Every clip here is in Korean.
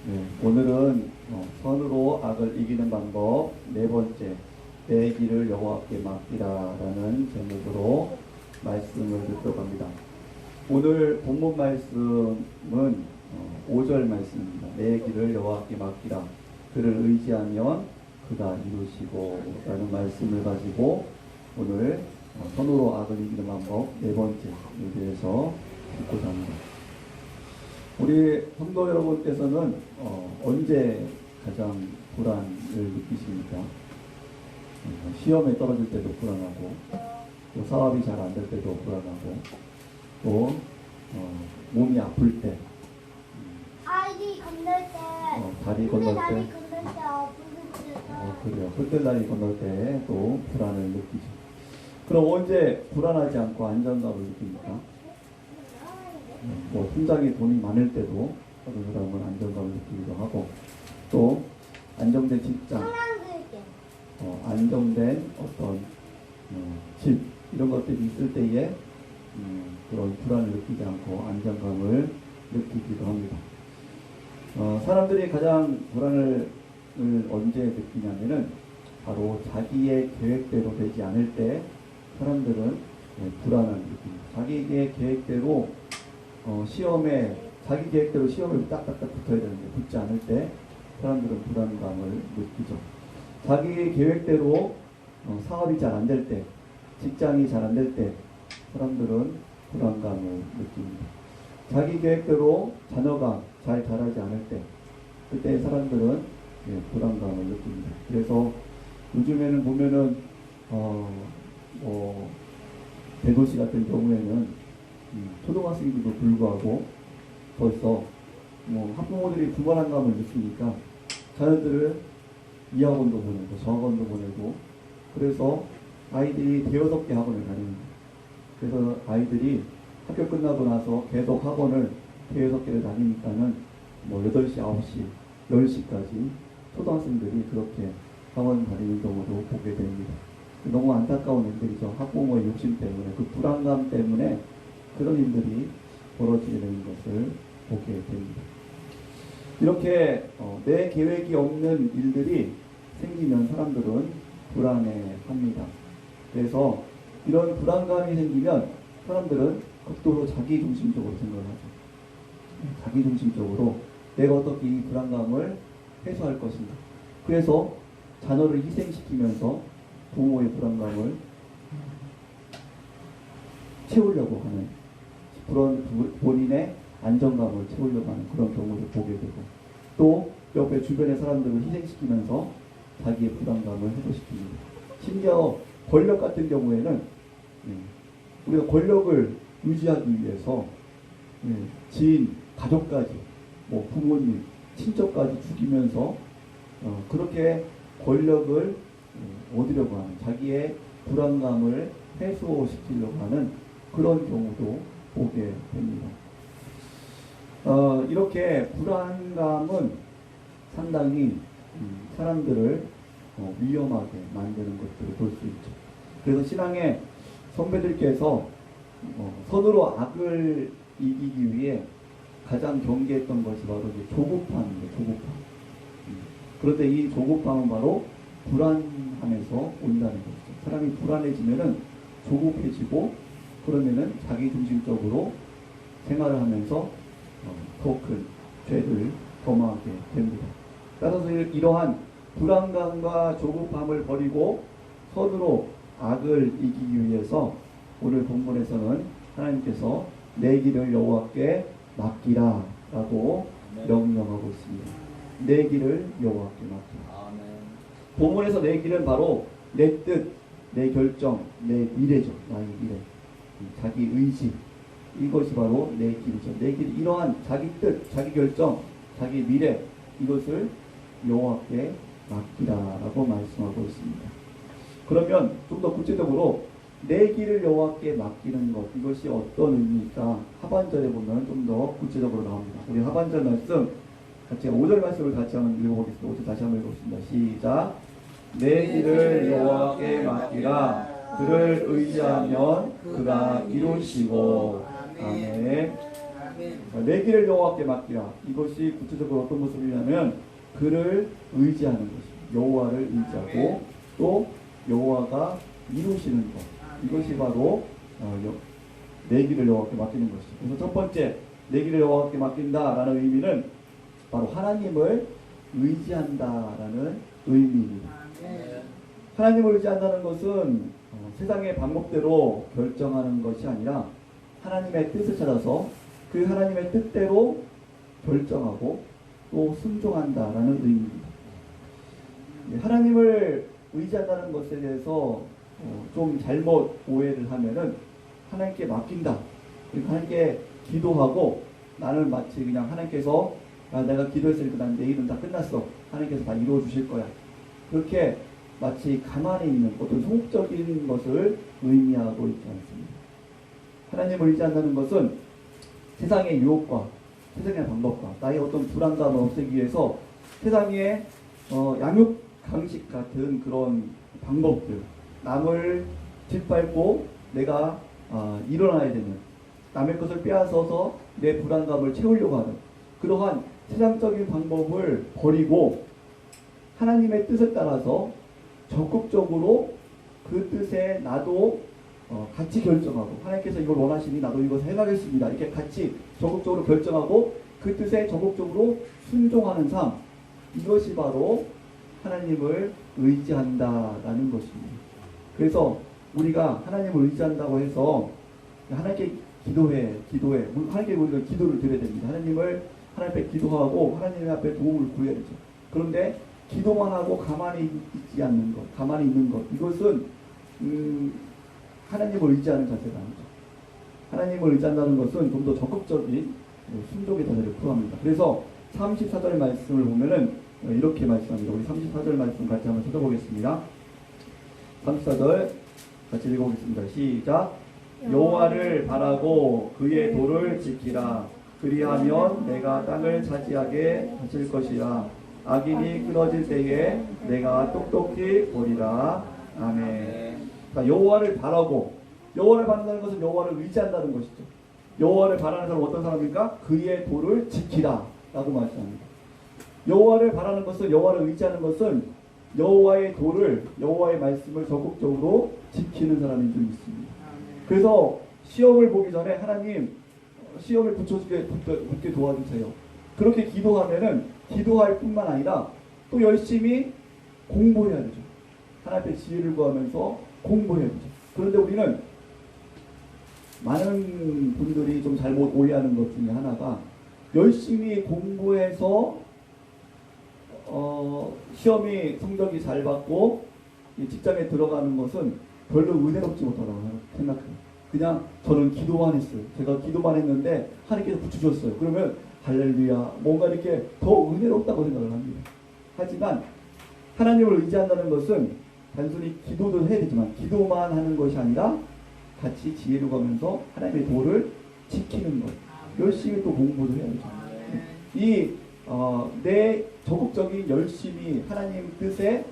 네, 오늘은 선으로 악을 이기는 방법 네 번째, 내 길을 여호와께 맡기라라는 제목으로 말씀을 듣도록 합니다. 오늘 본문 말씀은 5절 말씀입니다. 내 길을 여호와께 맡기라. 그를 의지하면 그가 이루시고 라는 말씀을 가지고 오늘 선으로 악을 이기는 방법 네 번째에 대해서 듣고자 합니다. 우리 성도 여러분께서는 언제 가장 불안을 느끼십니까? 시험에 떨어질 때도 불안하고, 또 사업이 잘 안 될 때도 불안하고, 또 몸이 아플 때, 아이디 건널 때, 다리 건널 때, 아플 때도 그래요. 흙들다리 건널 때 또 불안을 느끼죠. 그럼 언제 불안하지 않고 안정감을 느낍니까? 통장에 돈이 많을 때도 어떤 사람은 안정감을 느끼기도 하고, 또 안정된 직장, 안정된 어떤 집 이런 것들이 있을 때에 그런 불안을 느끼지 않고 안정감을 느끼기도 합니다. 사람들이 가장 불안을 언제 느끼냐면은 바로 자기의 계획대로 되지 않을 때 사람들은 불안을 느낍니다. 자기의 계획대로 자기 계획대로 시험에 딱딱딱 붙어야 되는데 붙지 않을 때 사람들은 불안감을 느끼죠. 자기 계획대로 사업이 잘 안 될 때, 직장이 잘 안 될 때 사람들은 불안감을 느낍니다. 자기 계획대로 자녀가 잘 자라지 않을 때, 그때 사람들은 불안감을 느낍니다. 그래서 요즘에는 보면은 대도시 같은 경우에는 초등학생들도 불구하고 벌써 학부모들이 불안감을 느끼니까 자녀들을 이 학원도 보내고 저 학원도 보내고, 그래서 아이들이 대여섯 개 학원을 다닙니다. 그래서 아이들이 학교 끝나고 나서 계속 학원을 대여섯 개를 다니니까는 8시, 9시, 10시까지 초등학생들이 그렇게 학원 다니는 경우도 보게 됩니다. 너무 안타까운 일들이죠. 학부모의 욕심 때문에, 그 불안감 때문에 그런 일들이 벌어지는 것을 보게 됩니다. 이렇게 내 계획이 없는 일들이 생기면 사람들은 불안해합니다. 그래서 이런 불안감이 생기면 사람들은 극도로 자기중심적으로 생각을 하죠. 자기중심적으로 내가 어떻게 이 불안감을 해소할 것인가. 그래서 자녀를 희생시키면서 부모의 불안감을 채우려고 하는, 그런 본인의 안정감을 채우려고 하는 그런 경우를 보게 되고, 또 옆에 주변의 사람들을 희생시키면서 자기의 불안감을 해소시킵니다. 심지어 권력 같은 경우에는 우리가 권력을 유지하기 위해서 지인, 가족까지, 부모님, 친척까지 죽이면서 그렇게 권력을 얻으려고 하는, 자기의 불안감을 해소시키려고 하는 그런 경우도 보게 됩니다. 이렇게 불안감은 상당히 사람들을 위험하게 만드는 것들을 볼 수 있죠. 그래서 신앙의 선배들께서 선으로 악을 이기기 위해 가장 경계했던 것이 바로 조급함입니다. 조급함. 그런데 이 조급함은 바로 불안함에서 온다는 것이죠. 사람이 불안해지면은 조급해지고, 그러면은 자기중심적으로 생활을 하면서 더 큰 죄를 범하게 됩니다. 따라서 이러한 불안감과 조급함을 버리고 선으로 악을 이기기 위해서 오늘 본문에서는 하나님께서 내 길을 여호와께 맡기라 라고 명령하고 있습니다. 내 길을 여호와께 맡기라. 본문에서 내 길은 바로 내 뜻, 내 결정, 내 미래죠. 나의 미래, 자기 의지, 이것이 바로 내 길이죠. 내 길, 이러한 자기 뜻, 자기 결정, 자기 미래, 이것을 여호와께 맡기라라고 말씀하고 있습니다. 그러면 좀 더 구체적으로 내 길을 여호와께 맡기는 것, 이것이 어떤 의미일까? 하반절에 보면 좀 더 구체적으로 나옵니다. 우리 하반절 말씀 같이 5절 말씀을 같이 한번 읽어보겠습니다. 5절 다시 한번 읽어보겠습니다. 시작. 내 길을 여호와께 맡기라. 그를 의지하면 그가 이루시고. 아멘. 내 길을 여호와께 맡기라. 이것이 구체적으로 어떤 모습이냐면 그를 의지하는 것입니다. 여호와를 의지하고 또 여호와가 이루시는 것. 이것이 바로 내 길을 여호와께 맡기는 것이죠. 그래서 첫 번째 내 길을 여호와께 맡긴다라는 의미는 바로 하나님을 의지한다라는 의미입니다. 하나님을 의지한다는 것은 세상의 방법대로 결정하는 것이 아니라 하나님의 뜻을 찾아서 그 하나님의 뜻대로 결정하고 또 순종한다라는 의미입니다. 하나님을 의지한다는 것에 대해서 좀 잘못 오해를 하면은 하나님께 맡긴다. 그리고 하나님께 기도하고 나는 마치 그냥 하나님께서 내가 기도했으니까 난 내 일은 다 끝났어. 하나님께서 다 이루어 주실 거야. 그렇게 마치 가만히 있는 어떤 소극적인 것을 의미하고 있지 않습니다. 하나님을 의지한다는 것은 세상의 유혹과 세상의 방법과 나의 어떤 불안감을 없애기 위해서 세상의 양육 강식 같은 그런 방법들, 남을 짓밟고 내가 일어나야 되는, 남의 것을 빼앗아서 내 불안감을 채우려고 하는 그러한 세상적인 방법을 버리고 하나님의 뜻을 따라서 적극적으로 그 뜻에 나도 같이 결정하고 하나님께서 이걸 원하시니 나도 이것을 해가겠습니다. 이렇게 같이 적극적으로 결정하고 그 뜻에 적극적으로 순종하는 삶, 이것이 바로 하나님을 의지한다라는 것입니다. 그래서 우리가 하나님을 의지한다고 해서 하나님께 기도해 하나님께 우리가 기도를 드려야 됩니다. 하나님 앞에 기도하고 하나님 앞에 도움을 구해야 되죠. 그런데 기도만 하고 가만히 있지 않는 것, 가만히 있는 것, 이것은 하나님을 의지하는 자세가 아니죠. 하나님을 의지한다는 것은 좀 더 적극적인 순종의 자세를 표합니다. 그래서 34절 말씀을 보면은 이렇게 말씀합니다. 우리 34절 말씀 같이 한번 찾아보겠습니다. 34절 같이 읽어보겠습니다. 시작. 여호와를 바라고 그의 도를 지키라. 그리하면 내가 땅을 차지하게 하실 것이라. 악인이 끊어질 때에 내가 똑똑히 보리라. 아멘. 그러니까 여호와를 바라고, 여호와를 바란다는 것은 여호와를 의지한다는 것이죠. 여호와를 바라는 사람은 어떤 사람입니까? 그의 도를 지키라 라고 말씀합니다. 여호와를 바라는 것은, 여호와를 의지하는 것은 여호와의 도를, 여호와의 말씀을 적극적으로 지키는 사람인 줄 믿습니다. 그래서 시험을 보기 전에 하나님 시험을 붙게 도와주세요. 그렇게 기도하면은 기도할 뿐만 아니라 또 열심히 공부해야 되죠. 하나님 앞에 지혜를 구하면서 공부해야 되죠. 그런데 우리는 많은 분들이 좀 잘못 오해하는 것 중에 하나가 열심히 공부해서 시험이 성적이 잘 받고 직장에 들어가는 것은 별로 은혜롭지 못하다고 생각해요. 그냥 저는 기도만 했어요. 제가 기도만 했는데 하나님께서 붙여줬어요. 그러면 할렐루야, 뭔가 이렇게 더 은혜롭다고 생각을 합니다. 하지만 하나님을 의지한다는 것은 단순히 기도도 해야 되지만 기도만 하는 것이 아니라 같이 지혜를 구하면서 하나님의 도를 지키는 것, 열심히 또 공부도 해야 되죠. 내 적극적인 열심이, 하나님 뜻에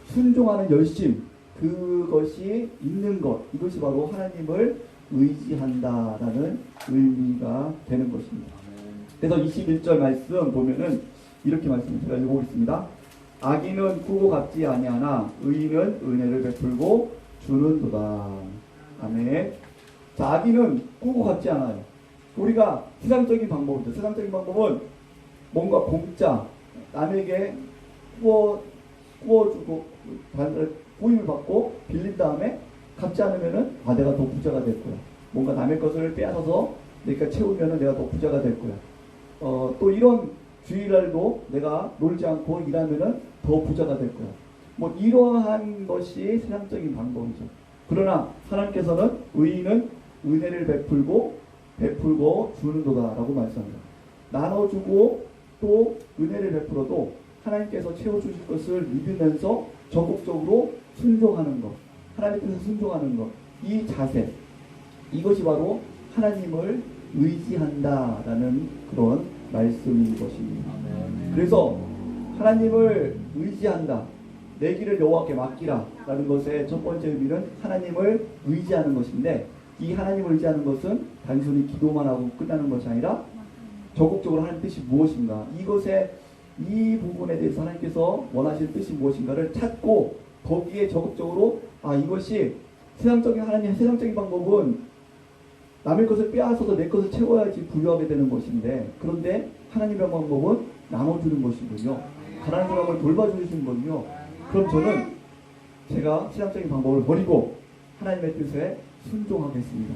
순종하는 열심, 그것이 있는 것, 이것이 바로 하나님을 의지한다라는 의미가 되는 것입니다. 그래서 21절 말씀 보면은 이렇게 말씀을 제가 읽어보겠습니다. 악인은 꾸고 갚지 아니하나 의인은 은혜를 베풀고 주는도다. 아멘. 자, 악인은 꾸고 갚지 않아요. 우리가 세상적인 방법이죠. 세상적인 방법은 뭔가 공짜, 남에게 꾸어주고 보임을 받고 빌린 다음에 갚지 않으면은 내가 더 부자가 될 거야. 뭔가 남의 것을 빼앗아서 내가 채우면은 내가 더 부자가 될 거야. 또 이런 주일날도 내가 놀지 않고 일하면은 더 부자가 될 거야. 뭐 이러한 것이 세상적인 방법이죠. 그러나 하나님께서는 의인은 은혜를 베풀고 주는도다라고 말씀합니다. 나눠주고 또 은혜를 베풀어도 하나님께서 채워주실 것을 믿으면서 적극적으로 순종하는 것, 하나님 뜻에 순종하는 것, 이 자세, 이것이 바로 하나님을 의지한다라는 그런 말씀인 것입니다. 그래서 하나님을 의지한다, 내 길을 여호와께 맡기라 라는 것의 첫 번째 의미는 하나님을 의지하는 것인데, 이 하나님을 의지하는 것은 단순히 기도만 하고 끝나는 것이 아니라 적극적으로 하나님 뜻이 무엇인가, 이것에 이 부분에 대해서 하나님께서 원하시는 뜻이 무엇인가를 찾고 거기에 적극적으로 이것이 세상적인 하나님의 세상적인 방법은 남의 것을 빼앗아서 내 것을 채워야지 부유하게 되는 것인데, 그런데 하나님의 방법은 나눠주는 것이군요. 가난한 사람을 돌봐주시는 거군요. 그럼 저는 제가 세상적인 방법을 버리고 하나님의 뜻에 순종하겠습니다.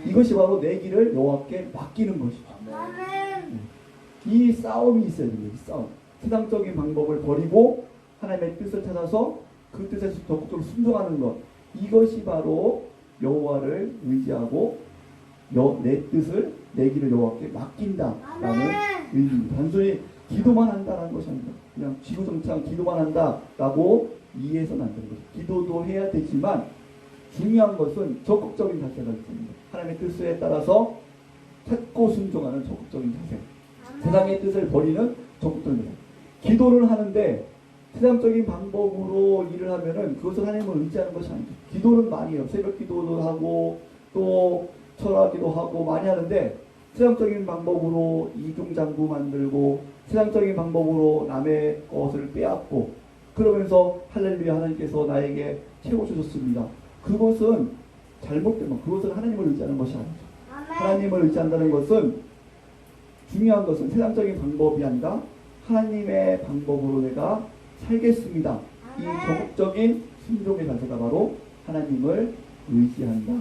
이것이 바로 내 길을 여호와께 맡기는 것이죠. 이 싸움이 있어야 됩니다. 이 싸움. 세상적인 방법을 버리고 하나님의 뜻을 찾아서 그 뜻에 적극적으로 순종하는 것. 이것이 바로 여호와를 의지하고 내 뜻을, 내 길을 여호와께 맡긴다라는 의미입니다. 단순히 기도만 한다라는 것이 아닙니다. 그냥 지구정창 기도만 한다라고 이해해서는 안 되는 거죠. 기도도 해야 되지만 중요한 것은 적극적인 자세가 있습니다. 하나님의 뜻에 따라서 찾고 순종하는 적극적인 자세. 세상의 뜻을 버리는 적극적인 자세. 기도를 하는데 세상적인 방법으로 일을 하면은 그것을 하나님을 의지하는 것이 아니죠. 기도는 많이 해요. 새벽 기도도 하고 또 철학기도 하고 많이 하는데 세상적인 방법으로 이중장부 만들고 세상적인 방법으로 남의 것을 빼앗고 그러면서 할렐루야 하나님께서 나에게 채워주셨습니다. 그것은 잘못된 것, 그것은 하나님을 의지하는 것이 아니죠. 하나님을 의지한다는 것은 중요한 것은 세상적인 방법이 아니라 하나님의 방법으로 내가 살겠습니다. 이 적극적인 순종의 자세가 바로 하나님을 의지한다.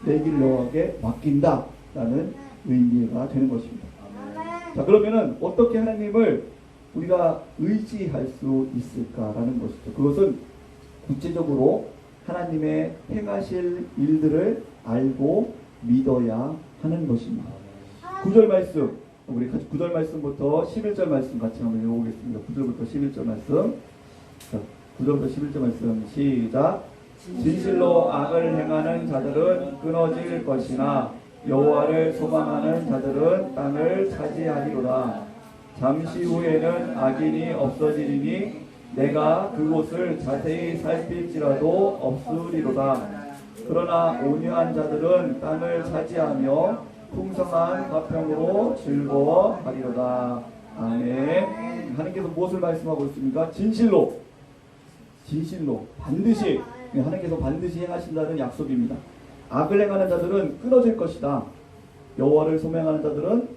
내 길을 여호와께 맡긴다 라는 의미가 되는 것입니다. 자, 그러면은 어떻게 하나님을 우리가 의지할 수 있을까라는 것이죠. 그것은 구체적으로 하나님의 행하실 일들을 알고 믿어야 하는 것입니다. 9절 말씀, 우리 같이 9절 말씀부터 11절 말씀 같이 한번 읽어보겠습니다. 9절부터 11절 말씀. 자, 9절부터 11절 말씀 시작. 진실로 악을 행하는 자들은 끊어질 것이나 여호와를 소망하는 자들은 땅을 차지하리로다. 잠시 후에는 악인이 없어지리니 내가 그곳을 자세히 살필지라도 없으리로다. 그러나 온유한 자들은 땅을 차지하며 풍성한 화평으로 즐거워하리로다. 아멘. 하나님께서 무엇을 말씀하고 있습니까? 진실로 반드시, 하나님께서 반드시 행하신다는 약속입니다. 악을 행하는 자들은 끊어질 것이다. 여호와를 소망하는 자들은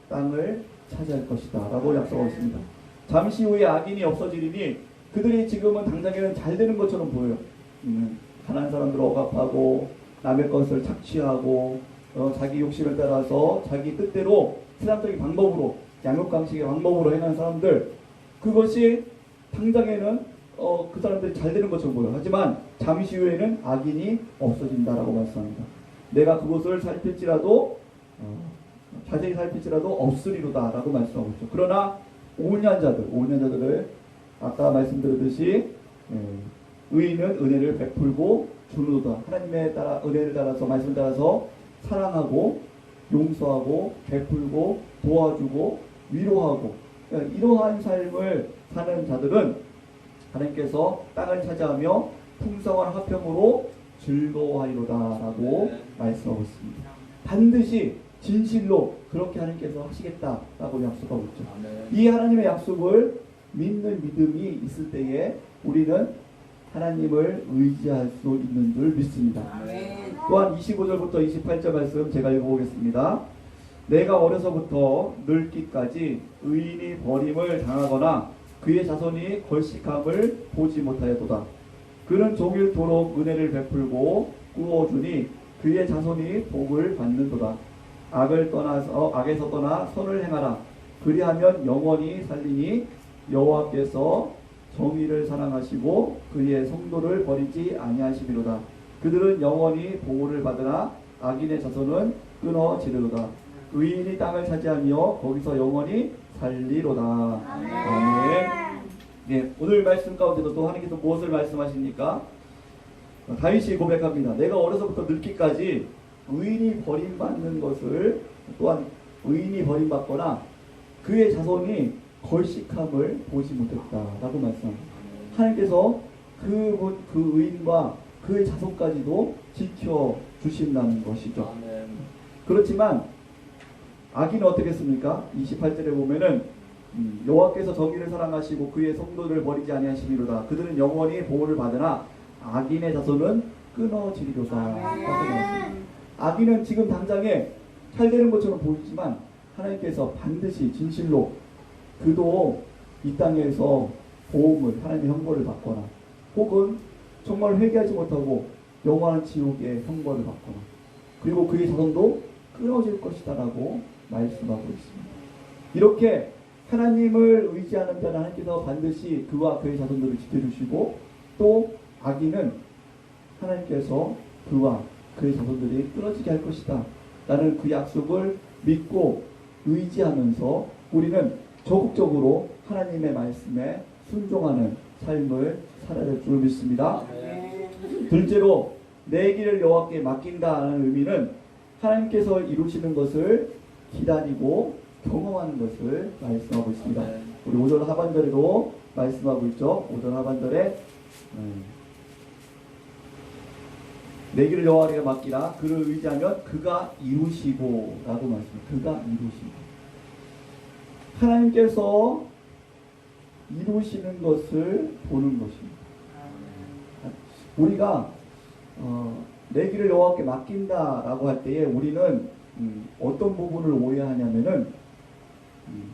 땅을 차지할 것이다 라고 약속하고 있습니다. 잠시 후에 악인이 없어지리니 그들이 지금은 당장에는 잘 되는 것처럼 보여요. 가난한 사람들 억압하고 남의 것을 착취하고 자기 욕심을 따라서 자기 뜻대로 세상적인 방법으로 양육강식의 방법으로 행하는 사람들, 그것이 당장에는 그 사람들이 잘 되는 것처럼 보여요. 하지만 잠시 후에는 악인이 없어진다라고 말씀합니다. 내가 그것을 자세히 살필지라도 없으리로다 라고 말씀하고 있죠. 그러나 온유한 자들을 아까 말씀드렸듯이 의인은 은혜를 베풀고 주노다. 하나님의 은혜를 따라서 말씀을 따라서 사랑하고 용서하고 베풀고 도와주고 위로하고 이러한 삶을 사는 자들은 하나님께서 땅을 차지하며 풍성한 화평으로 즐거워하리로다 라고 말씀하고 있습니다. 반드시 진실로 그렇게 하나님께서 하시겠다라고 약속하고 있죠. 이 하나님의 약속을 믿는 믿음이 있을 때에 우리는 하나님을 의지할 수 있는 줄 믿습니다. 또한 25절부터 28절 말씀 제가 읽어보겠습니다. 내가 어려서부터 늙기까지 의인이 버림을 당하거나 그의 자손이 걸식함을 보지 못하였도다. 그는 종일토록 은혜를 베풀고 꾸어주니 그의 자손이 복을 받는도다. 악에서 떠나 선을 행하라. 그리하면 영원히 살리니 여호와께서 정의를 사랑하시고 그의 성도를 버리지 아니하시리로다. 그들은 영원히 보호를 받으나 악인의 자손은 끊어지리로다. 의인이 땅을 차지하며 거기서 영원히 살리로다. 아멘. 네, 오늘 말씀 가운데도 또 하나님께서 무엇을 말씀하십니까? 다윗이 고백합니다. 내가 어려서부터 늙기까지 의인이 버림받는 것을, 또한 의인이 버림받거나 그의 자손이 걸식함을 보지 못했다라고 말씀합니다. 하나님께서 그 의인과 그의 자손까지도 지켜주신다는 것이죠. 아멘. 그렇지만 악인은 어떻겠습니까? 28절에 보면은 여호와께서 정의를 사랑하시고 그의 성도를 버리지 아니하시리로다. 그들은 영원히 보호를 받으나 악인의 자손은 끊어지리로다. 라고 말씀합니다. 악인은 지금 당장에 잘 되는 것처럼 보이지만 하나님께서 반드시 진실로 그도 이 땅에서 보험을 하나님의 형벌을 받거나 혹은 정말 회개하지 못하고 영원한 지옥의 형벌을 받거나 그리고 그의 자손도 끊어질 것이다 라고 말씀하고 있습니다. 이렇게 하나님을 의지하는 자는 하나님께서 반드시 그와 그의 자손들을 지켜주시고 또 악인은 하나님께서 그와 그의 자손들이 끊어지게 할 것이다 라는 그 약속을 믿고 의지하면서 우리는 적극적으로 하나님의 말씀에 순종하는 삶을 살아야 될 줄 믿습니다. 둘째로 내 길을 여호와께 맡긴다는 의미는 하나님께서 이루시는 것을 기다리고 경험하는 것을 말씀하고 있습니다. 우리 5절 하반절에도 말씀하고 있죠. 5절 하반절에 내 길을 여호와께 맡기라. 그를 의지하면 그가 이루시고 라고 말씀합니다. 그가 이루시고 하나님께서 이루시는 것을 보는 것입니다. 우리가 내 길을 여호와께 맡긴다라고 할 때에 우리는 어떤 부분을 오해하냐면은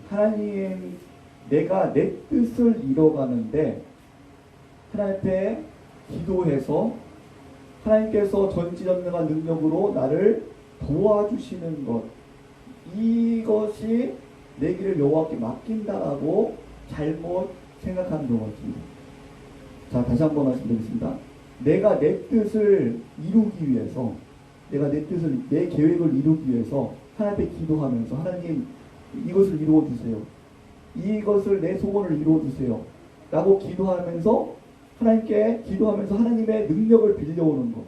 하나님 내가 내 뜻을 이뤄가는데 하나님 앞에 기도해서 하나님께서 전지전능한 능력으로 나를 도와주시는 것 이것이 내 길을 여호와께 맡긴다라고 잘못 생각하는 경우가 있습니다. 자, 다시 한번 말씀드리겠습니다. 내가 내 뜻을 이루기 위해서 내 계획을 이루기 위해서 하나님 앞에 기도하면서 하나님 이것을 이루어 주세요. 이것을 내 소원을 이루어 주세요. 라고 기도하면서 하나님의 능력을 빌려오는 것.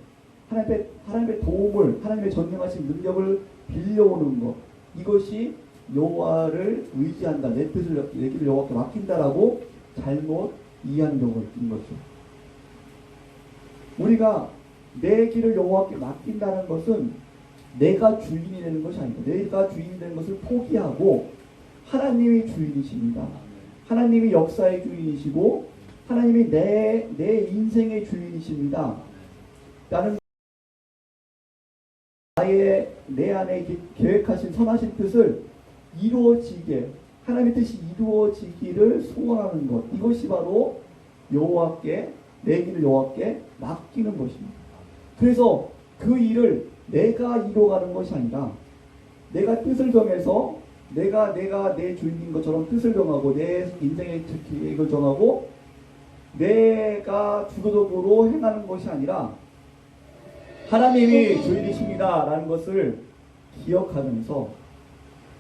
하나님의 도움을, 하나님의 전능하신 능력을 빌려오는 것. 이것이 여호와를 의지한다. 내 길을 여호와께 맡긴다라고 잘못 이해하는 경우가 있는 거죠. 우리가 내 길을 여호와께 맡긴다는 것은 내가 주인이 되는 것이 아니다. 내가 주인이 되는 것을 포기하고 하나님이 주인이십니다. 하나님이 역사의 주인이시고 하나님이 내 인생의 주인이십니다. 나는 내 안에 계획하신 선하신 뜻을 이루어지게 하나님의 뜻이 이루어지기를 소원하는 것 이것이 바로 여호와께 내 길을 여호와께 맡기는 것입니다. 그래서 그 일을 내가 이루어가는 것이 아니라 내가 뜻을 정해서 내가 내 주인인 것처럼 뜻을 정하고 내 인생의 계획을 정하고 내가 주도적으로 행하는 것이 아니라 하나님이 주인이십니다 라는 것을 기억하면서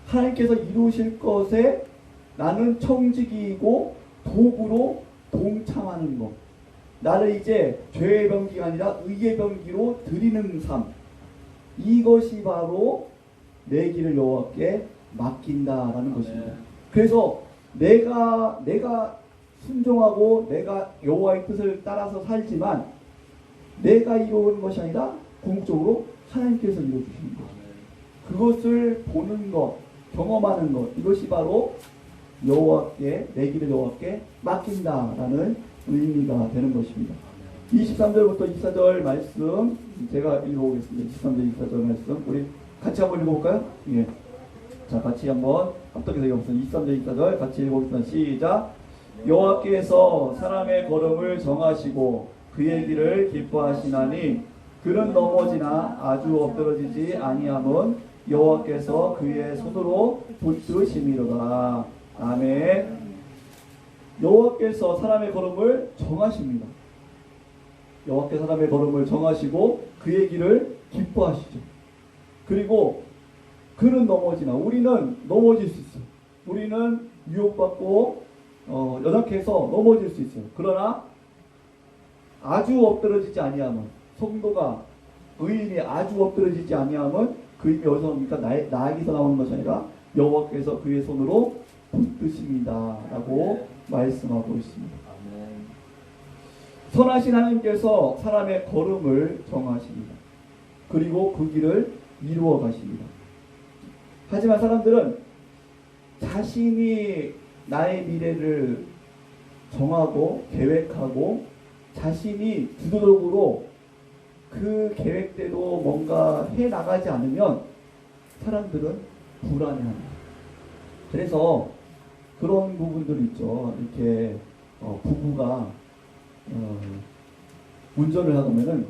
하나님께서 이루실 것에 나는 청지기이고 도구로 동참하는 것. 나를 이제 죄의 병기가 아니라 의의 병기로 드리는 삶. 이것이 바로 내 길을 여호와께 맡긴다라는 것입니다. 그래서 내가 순종하고 내가 여호와의 뜻을 따라서 살지만 내가 이루는 것이 아니라 궁극적으로 하나님께서 이루어주시는 것. 그것을 보는 것, 경험하는 것, 이것이 바로 여호와께 내 길을 여호와께 맡긴다라는 의미가 되는 것입니다. 23절부터 24절 말씀 제가 읽어보겠습니다. 23절 24절 말씀 우리 같이 한번 읽어볼까요? 예. 자, 같이 한번 합독해서 읽어보겠습니다. 23절 24절 같이 읽어보겠습니다. 시작. 여호와께서 사람의 걸음을 정하시고 그의 길을 기뻐하시나니 그는 넘어지나 아주 엎드러지지 아니함은 여호와께서 그의 손으로 붙드심이로다. 아멘. 여호와께서 사람의 걸음을 정하십니다. 여호와께서 사람의 걸음을 정하시고 그의 길을 기뻐하시죠. 그리고 그는 넘어지나 우리는 넘어질 수 있어요. 우리는 유혹받고 연약해서 넘어질 수 있어요. 그러나 아주 엎드러지지 아니함은 성도가 의인이 아주 엎드러지지 아니함은 그 의미 어디서 나옵니까? 나에게서 나오는 것이 아니라 여호와께서 그의 손으로 붙드십니다 라고 말씀하고 있습니다. 선하신 하나님께서 사람의 걸음을 정하십니다. 그리고 그 길을 이루어 가십니다. 하지만 사람들은 자신이 나의 미래를 정하고 계획하고 자신이 주도적으로 그 계획대로 뭔가 해 나가지 않으면 사람들은 불안해합니다. 그래서 그런 부분들 있죠. 이렇게 부부가 운전을 하면은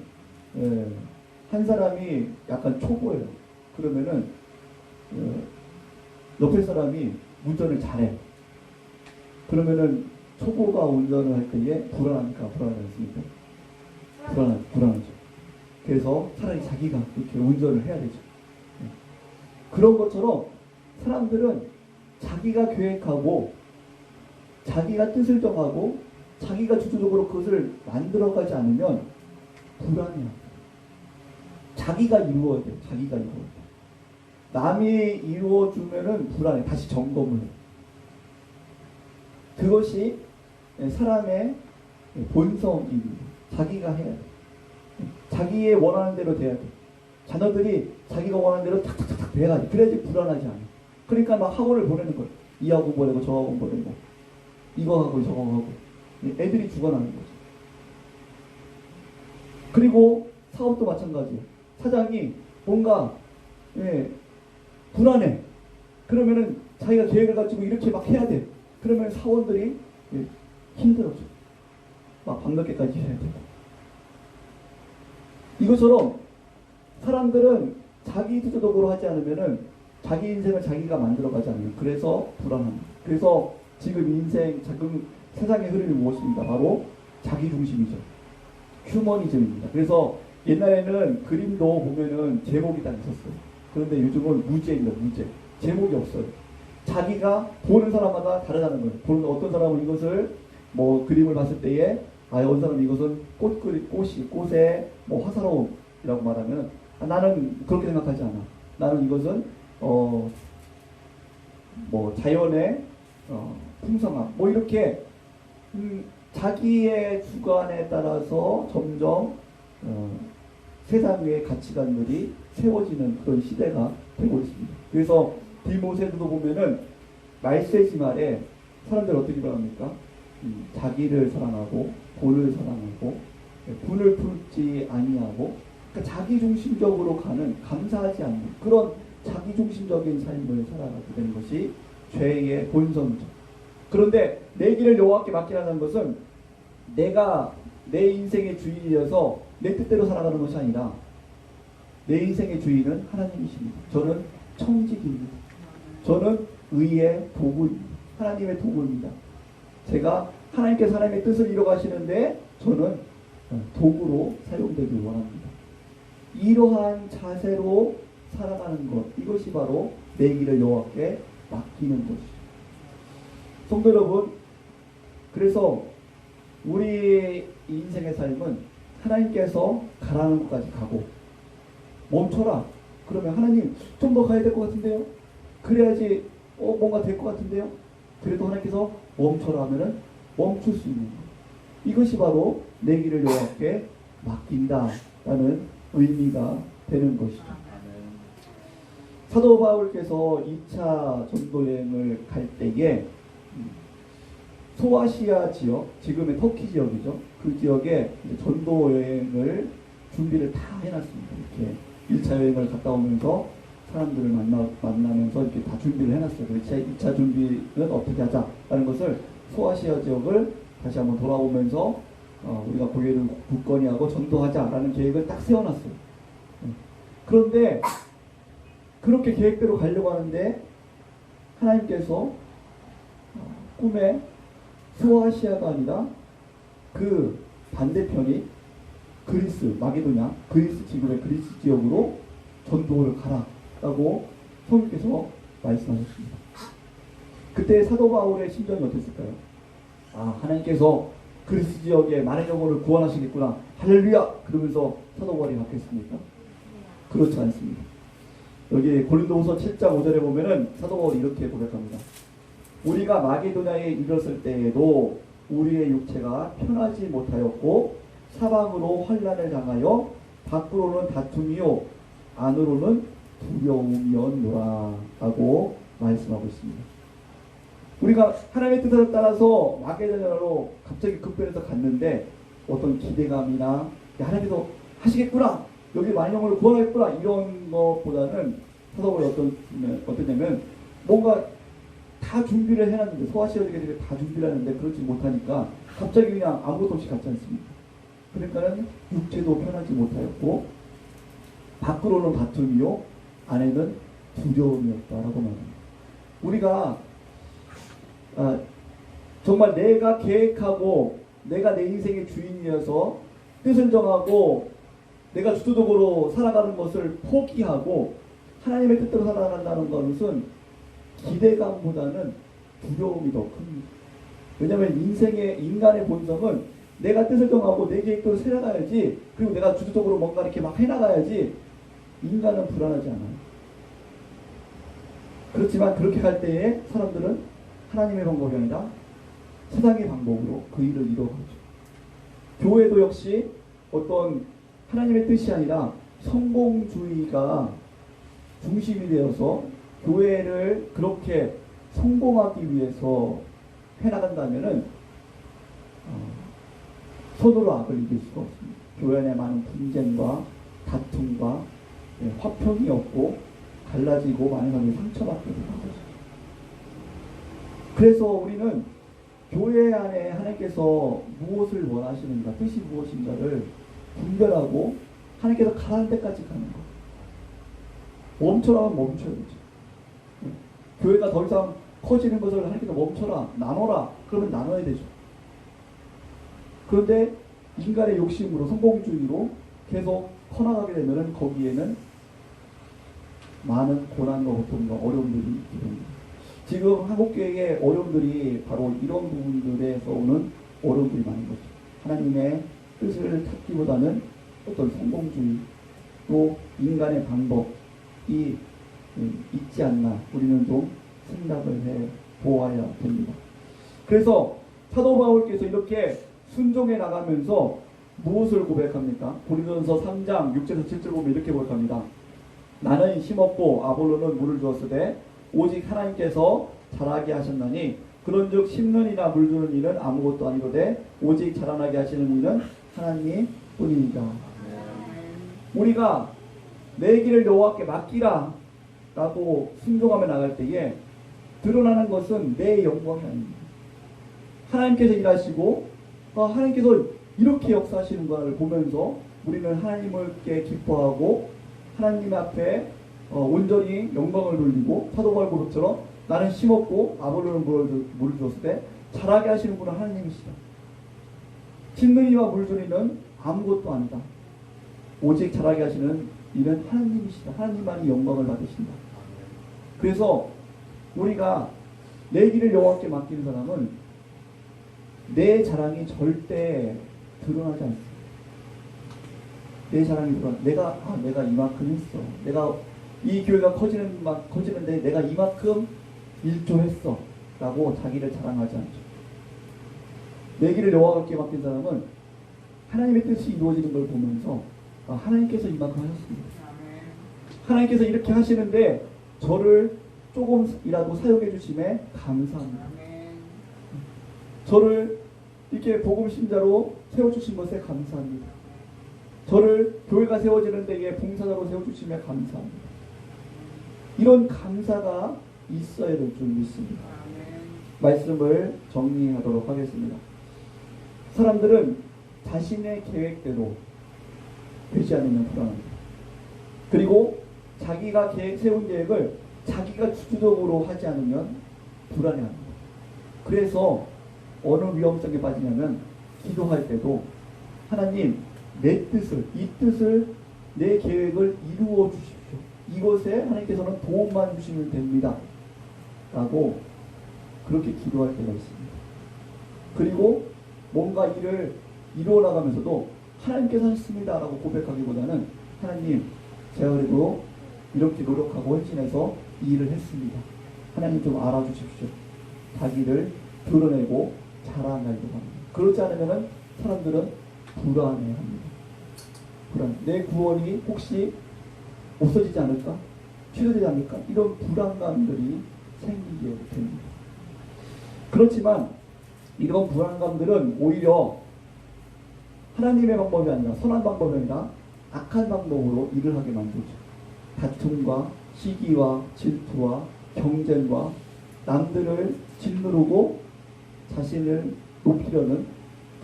한 사람이 약간 초보예요. 그러면은 옆에 사람이 운전을 잘해. 그러면은 초보가 운전을 할 때에 불안하니까 불안하지 않습니까? 불안하죠. 그래서 차라리 자기가 이렇게 운전을 해야 되죠. 그런 것처럼 사람들은 자기가 계획하고 자기가 뜻을 정하고 자기가 주도적으로 그것을 만들어가지 않으면 불안해요. 자기가 이루어야 돼요. 자기가 이루어야 돼요. 남이 이루어주면은 불안해. 다시 점검을 해요. 그것이 사람의 본성입니다. 자기가 해야 돼. 자기의 원하는 대로 돼야 돼. 자녀들이 자기가 원하는 대로 탁탁탁탁 돼야 돼. 그래야지 불안하지 않아. 그러니까 막 학원을 보내는 거예요. 이 학원 보내고 저 학원 보내고 이거 하고 저거 하고 애들이 죽어나는 거죠. 그리고 사업도 마찬가지예요. 사장이 뭔가 불안해. 그러면은 자기가 계획을 가지고 이렇게 막 해야 돼. 그러면 사원들이 힘들어져. 막 밤늦게까지 해야 되고. 이것처럼 사람들은 자기 주도적으로 하지 않으면은 자기 인생을 자기가 만들어가지 않으면 그래서 불안합니다. 그래서 지금 인생, 지금 세상의 흐름이 무엇입니까? 바로 자기 중심이죠. 휴머니즘입니다. 그래서 옛날에는 그림도 보면은 제목이 딱 있었어요. 그런데 요즘은 무제입니다. 무제. 제목이 없어요. 자기가 보는 사람마다 다르다는 거예요. 보는 어떤 사람은 이것을 뭐 그림을 봤을 때에 어떤 사람은 이것은 꽃에 뭐 화사로움이라고 말하면 나는 그렇게 생각하지 않아. 나는 이것은 뭐 자연의 풍성함 뭐 이렇게 자기의 주관에 따라서 점점 세상의 가치관들이 세워지는 그런 시대가 되고 있습니다. 그래서 디모세도 보면은 말세지 말에 사람들 어떻게 말합니까? 자기를 사랑하고 본을 사랑하고 분을 품지 아니하고 그러니까 자기중심적으로 가는 감사하지 않는 그런 자기중심적인 삶을 살아가게 되는 것이 죄의 본성이죠. 그런데 내 길을 여호와께 맡기라는 것은 내가 내 인생의 주인이어서 내 뜻대로 살아가는 것이 아니라 내 인생의 주인은 하나님이십니다. 저는 청직입니다. 저는 의의 도구입니다. 하나님의 도구입니다. 제가 하나님께서 하나님의 뜻을 이뤄가시는데 저는 도구로 사용되길 원합니다. 이러한 자세로 살아가는 것, 이것이 바로 내 길을 여호와께 맡기는 것이죠. 성도 여러분, 그래서 우리 인생의 삶은 하나님께서 가라는 곳까지 가고 멈춰라. 그러면 하나님 좀 더 가야 될 것 같은데요? 그래야지 뭔가 될 것 같은데요? 그래도 하나님께서 멈춰라 하면은 멈출 수 있는 것. 이것이 바로 내 길을 여호와께 맡긴다라는 의미가 되는 것이죠. 사도 바울께서 2차 전도 여행을 갈 때에 소아시아 지역, 지금의 터키 지역이죠. 그 지역에 전도 여행을 준비를 다 해놨습니다. 이렇게 1차 여행을 갔다 오면서 사람들을 만나면서 이렇게 다 준비를 해놨어요. 그래서 2차 준비는 어떻게 하자라는 것을 소아시아 지역을 다시 한번 돌아오면서 우리가 고개를 굳건히 하고 전도하자라는 계획을 딱 세워놨어요. 그런데 그렇게 계획대로 가려고 하는데 하나님께서 꿈에 소아시아가 아니라 그 반대편이 그리스, 마게도냐, 그리스 지금의 그리스 지역으로 전도를 가라라고 성령께서 말씀하셨습니다. 그때 사도 바울의 심정이 어땠을까요? 하나님께서 그리스 지역에 많은 영혼을 구원하시겠구나. 할렐루야! 그러면서 사도 바울이 바뀌었습니까? 그렇지 않습니다. 여기 고린도후서 7장 5절에 보면은 사도 바울이 이렇게 고백합니다. 우리가 마게도냐에 이르렀을 때에도 우리의 육체가 편하지 못하였고 사방으로 환난을 당하여 밖으로는 다툼이요 안으로는 두려움이었노라 라고 말씀하고 있습니다. 우리가 하나님의 뜻을 따라서 마게도냐로 갑자기 급변해서 갔는데 어떤 기대감이나 하나님께서 하시겠구나, 여기 만영을 구하겠구나 이런 것보다는 사도바울이 어떠냐면 뭔가 다 준비를 해놨는데, 소아시아들에게 다 준비를 하는데 그렇지 못하니까 갑자기 그냥 아무것도 없이 갔지 않습니까? 그러니까는 육체도 편하지 못하였고 밖으로는 다툼이요 안에는 두려움이었다라고 말합니다. 우리가 정말 내가 계획하고 내가 내 인생의 주인이어서 뜻을 정하고 내가 주도적으로 살아가는 것을 포기하고 하나님의 뜻대로 살아간다는 것은 기대감보다는 두려움이 더 큽니다. 왜냐하면 인간의 본성은 내가 뜻을 정하고 내 계획대로 살아가야지, 그리고 내가 주도적으로 뭔가 이렇게 막 해나가야지 인간은 불안하지 않아요. 그렇지만 그렇게 할 때에 사람들은 하나님의 방법이 아니라 세상의 방법으로 그 일을 이루어가죠. 교회도 역시 어떤 하나님의 뜻이 아니라 성공주의가 중심이 되어서 교회를 그렇게 성공하기 위해서 해나간다면은 서로를 악을 이길 수가 없습니다. 교회 안에 많은 분쟁과 다툼과 화평이 없고 갈라지고 많은 사람이 상처받게 되는 거죠. 그래서 우리는 교회 안에 하나님께서 무엇을 원하시는가, 뜻이 무엇인가를 분별하고 하나님께서 가라는 데까지 가는 거. 멈춰라면 멈춰야 되죠. 교회가 더 이상 커지는 것을 하나님께서 멈춰라, 나눠라, 그러면 나눠야 되죠. 그런데 인간의 욕심으로, 성공주의로 계속 커나가게 되면 거기에는 많은 고난과 고통과 어려움들이 있게 됩니다. 지금 한국교회의 어려움들이 바로 이런 부분들에서 오는 어려움들이 많은 거죠. 하나님의 뜻을 찾기보다는 어떤 성공주의, 또 인간의 방법이 있지 않나 우리는 좀 생각을 해 보아야 됩니다. 그래서 사도 바울께서 이렇게 순종해 나가면서 무엇을 고백합니까? 고린도전서 3장 6절에서 7절 보면 이렇게 고백합니다. 나는 심었고 아볼로는 물을 주었으되 오직 하나님께서 자라게 하셨나니 그런즉 심는 이나 물 주는 이는 아무것도 아니로되 오직 자라나게 하시는 이는 하나님 뿐이니라. 우리가 내 길을 여호와께 맡기라 라고 순종하며 나갈 때에 드러나는 것은 내 영광이 아닙니다. 하나님께서 일하시고 하나님께서 이렇게 역사하시는 것을 보면서 우리는 하나님께 기뻐하고 하나님 앞에 온전히 영광을 돌리고 사도 바울처럼 나는 심었고 아볼로는 물을 주었을 때 자라게 하시는 분은 하나님이시다. 심는 이와 물 주는 이는 아무것도 아니다. 오직 자라게 하시는 이는 하나님이시다. 하나님만이 영광을 받으신다. 그래서 우리가 내 길을 여호와께 맡기는 사람은 내 자랑이 절대 드러나지 않습니다. 내 자랑이 드러나. 내가 이만큼 했어. 내가 이 교회가 커지는데 내가 이만큼 일조했어. 라고 자기를 자랑하지 않죠. 내 길을 여호와께 맡긴 사람은 하나님의 뜻이 이루어지는 걸 보면서 하나님께서 이만큼 하셨습니다. 하나님께서 이렇게 하시는데 저를 조금이라도 사용해 주심에 감사합니다. 저를 이렇게 복음 신자로 세워주신 것에 감사합니다. 저를 교회가 세워지는 데에 봉사자로 세워주심에 감사합니다. 이런 감사가 있어야 될 줄 믿습니다. 말씀을 정리하도록 하겠습니다. 사람들은 자신의 계획대로 되지 않으면 불안합니다. 그리고 자기가 세운 계획을 자기가 주도적으로 하지 않으면 불안해합니다. 그래서 어느 위험성에 빠지냐면 기도할 때도 하나님 내 뜻을, 이 뜻을, 내 계획을 이루어 주십시오. 이것에 하나님께서는 도움만 주시면 됩니다. 라고 그렇게 기도할 때가 있습니다. 그리고 뭔가 일을 이루어 나가면서도 하나님께서 하셨습니다. 라고 고백하기보다는 하나님 제가 그래도 이렇게 노력하고 헌신해서 이 일을 했습니다. 하나님 좀 알아주십시오. 자기를 드러내고 자랑하려고 합니다. 그렇지 않으면 사람들은 불안해합니다. 내 구원이 혹시 없어지지 않을까? 취소되지 않을까? 이런 불안감들이 생기게 됩니다. 그렇지만 이런 불안감들은 오히려 하나님의 방법이 아니라 선한 방법이 아니라 악한 방법으로 일을 하게 만들죠. 다툼과 시기와 질투와 경쟁과 남들을 짓누르고 자신을 높이려는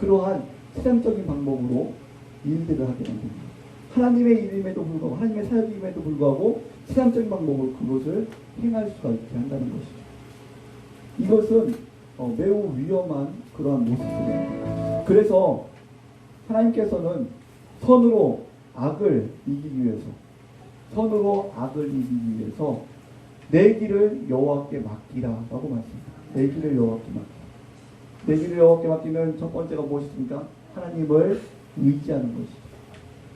그러한 세상적인 방법으로 일들을 하게 만듭니다. 하나님의 일임에도 불구하고 하나님의 사역임에도 불구하고 세상적인 방법으로 그것을 행할 수가 있게 한다는 것이죠. 이것은 매우 위험한 그러한 모습들입니다. 그래서 하나님께서는 선으로 악을 이기기 위해서 내 길을 여호와께 맡기라라고 말씀합니다. 내 길을 여호와께 맡기라. 내 길을 여호와께 맡기면 첫 번째가 무엇입니까? 하나님을 의지하는 것이죠.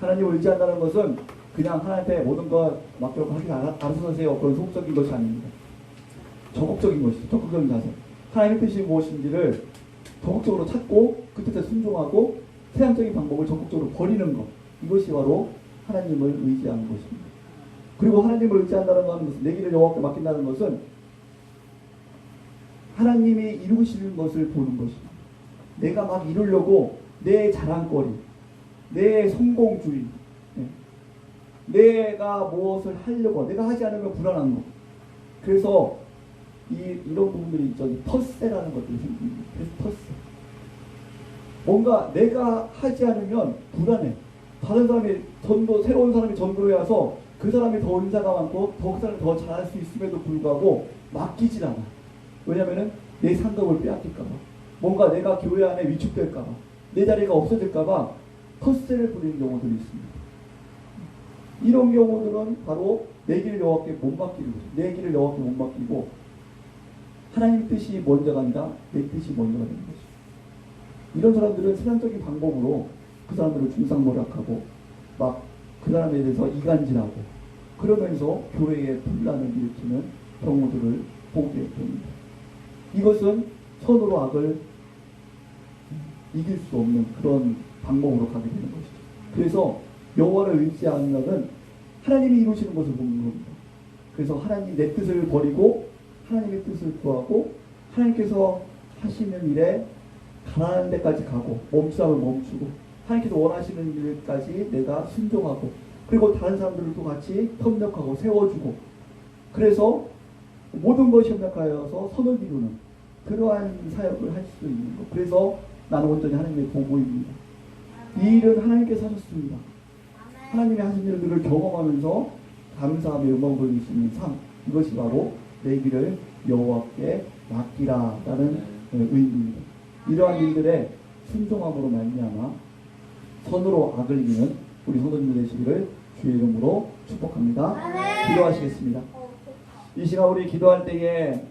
하나님을 의지한다는 것은 그냥 하나님한테 모든 것 맡겨놓고 하긴 알아서 하세요. 그런 소극적인 것이 아닙니다. 적극적인 것이죠. 적극적인 자세. 하나님의 뜻이 무엇인지를 적극적으로 찾고 그 뜻에 순종하고 세상적인 방법을 적극적으로 버리는 것. 이것이 바로 하나님을 의지하는 것입니다. 그리고 하나님을 의지한다는 것은 내 길을 여호와께 맡긴다는 것은 하나님이 이루시는 것을 보는 것입니다. 내가 막 이루려고 내 자랑거리, 내 성공주의, 내가 무엇을 하려고 내가 하지 않으면 불안한 것. 그래서 이런 부분들이 있죠. 텃세라는 것들이 생깁니다. 그래서 텃세. 뭔가 내가 하지 않으면 불안해. 다른 사람이 새로운 사람이 전도에 와서 그 사람이 더 은사가 많고 그 사람이 더 잘할 수 있음에도 불구하고 맡기질 않아. 왜냐면은 내 상급을 빼앗길까봐, 뭔가 내가 교회 안에 위축될까봐, 내 자리가 없어질까봐 텃세를 부리는 경우들이 있습니다. 이런 경우들은 바로 내 길을 여호와께 못 맡기는 거죠. 내 길을 여호와께 못 맡기고 하나님 뜻이 먼저가 아니라 내 뜻이 먼저가 되는 거죠. 이런 사람들은 세상적인 방법으로 그 사람들을 중상모략하고 막 그 사람에 대해서 이간질하고 그러면서 교회에 분란을 일으키는 경우들을 보게 됩니다. 이것은 선으로 악을 이길 수 없는 그런 방법으로 가게 되는 것이죠. 그래서 여호와를 의지하는 것은 하나님이 이루시는 것을 보는 겁니다. 그래서 하나님 내 뜻을 버리고 하나님의 뜻을 구하고 하나님께서 하시는 일에 가난한 데까지 가고 멈추라면 멈추고 하나님께서 원하시는 일까지 내가 순종하고 그리고 다른 사람들도 같이 협력하고 세워주고 그래서 모든 것이 협력하여서 선을 이루는 그러한 사역을 할 수 있는 것. 그래서 나는 온전히 하나님의 보고입니다. 이 일은 하나님께서 하셨습니다. 하나님의 하신 일들을 경험하면서 감사하며 영광 돌릴 수 있는 삶. 이것이 바로 내 길을 여호와께 맡기라라는 의미입니다. 이러한 일들의 순종함으로 말미암아 선으로 악을 이기는 우리 성도님들 되시기를 주의 이름으로 축복합니다. 기도하시겠습니다. 이 시간 우리 기도할 때에